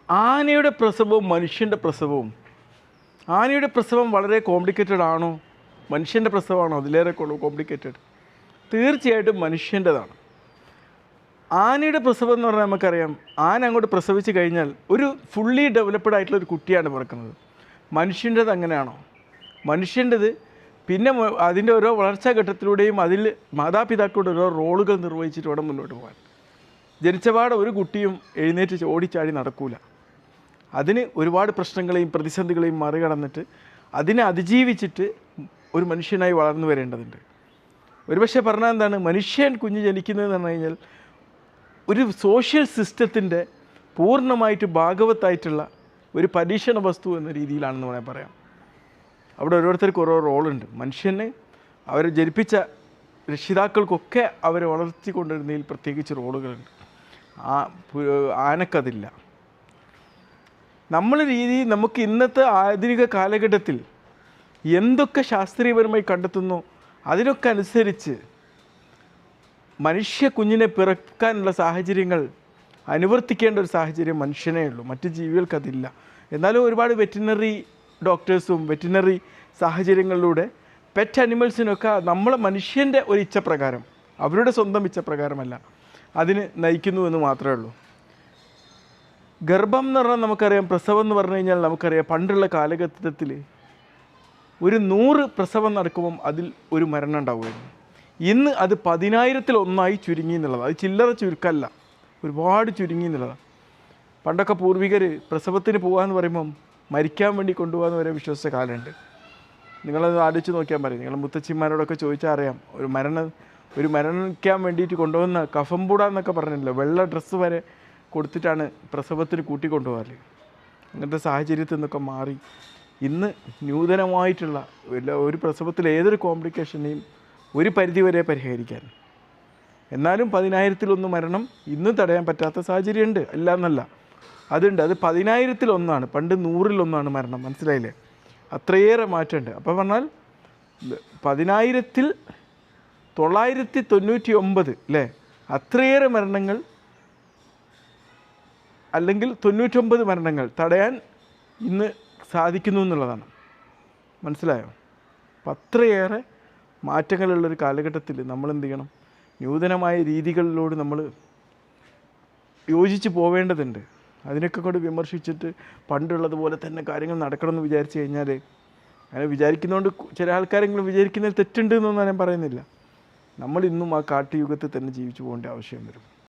ആനയുടെ പ്രസവവും മനുഷ്യൻ്റെ പ്രസവവും, ആനയുടെ പ്രസവം വളരെ കോംപ്ലിക്കേറ്റഡ് ആണോ, മനുഷ്യൻ്റെ പ്രസവമാണോ അതിലേറെ കോംപ്ലിക്കേറ്റഡ്? തീർച്ചയായിട്ടും മനുഷ്യൻ്റെതാണ്. ആനയുടെ പ്രസവം എന്ന് പറഞ്ഞാൽ നമുക്കറിയാം, ആന അങ്ങോട്ട് പ്രസവിച്ച് കഴിഞ്ഞാൽ ഒരു ഫുള്ളി ഡെവലപ്ഡ് ആയിട്ടുള്ള ഒരു കുട്ടിയാണ് പിറക്കുന്നത്. മനുഷ്യൻ്റെത് അങ്ങനെയാണോ? മനുഷ്യൻ്റെത് പിന്നെ അതിൻ്റെ ഓരോ വളർച്ചാ ഘട്ടത്തിലൂടെയും അതിൽ മാതാപിതാക്കളുടെ ഓരോ റോളുകൾ നിർവഹിച്ചിട്ട് വേണം മുന്നോട്ട് പോകാൻ. ജനിച്ചപാടെ ഒരു കുട്ടിയും എഴുന്നേറ്റ് ഓടിച്ചാടി നടക്കൂല. അതിന് ഒരുപാട് പ്രശ്നങ്ങളെയും പ്രതിസന്ധികളെയും മറികടന്നിട്ട് അതിനെ അതിജീവിച്ചിട്ട് ഒരു മനുഷ്യനായി വളർന്നു വരേണ്ടതുണ്ട്. ഒരുപക്ഷെ പറഞ്ഞാൽ എന്താണ്, മനുഷ്യൻ കുഞ്ഞ് ജനിക്കുന്നതെന്ന് പറഞ്ഞു കഴിഞ്ഞാൽ ഒരു സോഷ്യൽ സിസ്റ്റത്തിൻ്റെ പൂർണ്ണമായിട്ട് ഭാഗവത്തായിട്ടുള്ള ഒരു പരീക്ഷണ വസ്തു എന്ന രീതിയിലാണെന്ന് വേണമെങ്കിൽ പറയാം. അവിടെ ഓരോരുത്തർക്കും ഓരോ റോളുണ്ട്. മനുഷ്യനെ അവരെ ജനിപ്പിച്ച രക്ഷിതാക്കൾക്കൊക്കെ അവരെ വളർത്തിക്കൊണ്ടിരുന്നതിൽ പ്രത്യേകിച്ച് റോളുകളുണ്ട്. ആനക്കതില്ല. നമുക്ക് ഇന്നത്തെ ആധുനിക കാലഘട്ടത്തിൽ എന്തൊക്കെ ശാസ്ത്രീയപരമായി കണ്ടെത്തുന്നോ അതിനൊക്കെ അനുസരിച്ച് മനുഷ്യ കുഞ്ഞിനെ പിറക്കാനുള്ള സാഹചര്യങ്ങൾ അനുവർത്തിക്കേണ്ട ഒരു സാഹചര്യം മനുഷ്യനേ ഉള്ളൂ, മറ്റ് ജീവികൾക്കതില്ല. എന്നാലും ഒരുപാട് വെറ്റിനറി ഡോക്ടേഴ്സും വെറ്റിനറി സാഹചര്യങ്ങളിലൂടെ പെറ്റ് അനിമൽസിനൊക്കെ നമ്മളെ മനുഷ്യൻ്റെ ഒരു ഇച്ഛപ്രകാരം, അവരുടെ സ്വന്തം ഇച്ഛപ്രകാരമല്ല, അതിന് നയിക്കുന്നു എന്ന് മാത്രമേ ഉള്ളൂ. ഗർഭം എന്ന് പറഞ്ഞാൽ നമുക്കറിയാം, പ്രസവം എന്ന് പറഞ്ഞു കഴിഞ്ഞാൽ നമുക്കറിയാം, പണ്ടുള്ള കാലഘട്ടത്തിൽ ഒരു 100 പ്രസവം നടക്കുമ്പം അതിൽ ഒരു മരണം ഉണ്ടാവുമായിരുന്നു. ഇന്ന് അത് 10,000-1 ചുരുങ്ങി എന്നുള്ളതാണ്. അത് ചില്ലറ ചുരുക്കമല്ല, ഒരുപാട് ചുരുങ്ങി എന്നുള്ളതാണ്. പണ്ടൊക്കെ പൂർവികർ പ്രസവത്തിന് പോകാമെന്ന് പറയുമ്പം മരിക്കാൻ വേണ്ടി കൊണ്ടുപോകാമെന്ന് വരെ വിശ്വസിച്ച കാലമുണ്ട്. നിങ്ങളത് ആലോചിച്ച് നോക്കിയാൽ പറയും, നിങ്ങൾ മുത്തച്ഛിമാരോടൊക്കെ ചോദിച്ചാൽ അറിയാം. ഒരു മരണിക്കാൻ വേണ്ടിയിട്ട് കൊണ്ടുപോകുന്ന കഫംപൂട എന്നൊക്കെ പറഞ്ഞില്ല, വെള്ള ഡ്രസ്സ് വരെ കൊടുത്തിട്ടാണ് പ്രസവത്തിന് കൂട്ടിക്കൊണ്ടുപോകാറ്. അങ്ങനത്തെ സാഹചര്യത്തിൽ നിന്നൊക്കെ മാറി ഇന്ന് നൂതനമായിട്ടുള്ള ഒരു പ്രസവത്തിൽ ഏതൊരു കോംപ്ലിക്കേഷനെയും ഒരു പരിധിവരെ പരിഹരിക്കാൻ. എന്നാലും 10,000-1 മരണം ഇന്നും തടയാൻ പറ്റാത്ത സാഹചര്യമുണ്ട്, അല്ല എന്നല്ല, അതുണ്ട്. അത് 10,000-1, പണ്ട് 100-1 മരണം. മനസ്സിലായില്ലേ? അത്രയേറെ മാറ്റമുണ്ട്. അപ്പോൾ പറഞ്ഞാൽ 10,999 അല്ലേ, അത്രയേറെ മരണങ്ങൾ, അല്ലെങ്കിൽ 99 മരണങ്ങൾ തടയാൻ ഇന്ന് സാധിക്കുന്നു എന്നുള്ളതാണ്. മനസ്സിലായോ? അപ്പം അത്രയേറെ മാറ്റങ്ങളുള്ളൊരു കാലഘട്ടത്തിൽ നമ്മൾ എന്ത് ചെയ്യണം? നൂതനമായ രീതികളിലൂടെ നമ്മൾ യോജിച്ച് പോവേണ്ടതുണ്ട്. അതിനൊക്കെ കൊണ്ട് വിമർശിച്ചിട്ട് പണ്ടുള്ളതുപോലെ തന്നെ കാര്യങ്ങൾ നടക്കണമെന്ന് വിചാരിച്ചു കഴിഞ്ഞാൽ, അങ്ങനെ വിചാരിക്കുന്നതുകൊണ്ട് ചില ആൾക്കാരെങ്കിലും വിചാരിക്കുന്നതിൽ തെറ്റുണ്ട് എന്നൊന്നും ഞാൻ പറയുന്നില്ല. നമ്മൾ ഇന്നും ആ കാട്ടുയുഗത്തിൽ തന്നെ ജീവിച്ചു പോകേണ്ട ആവശ്യം വരും.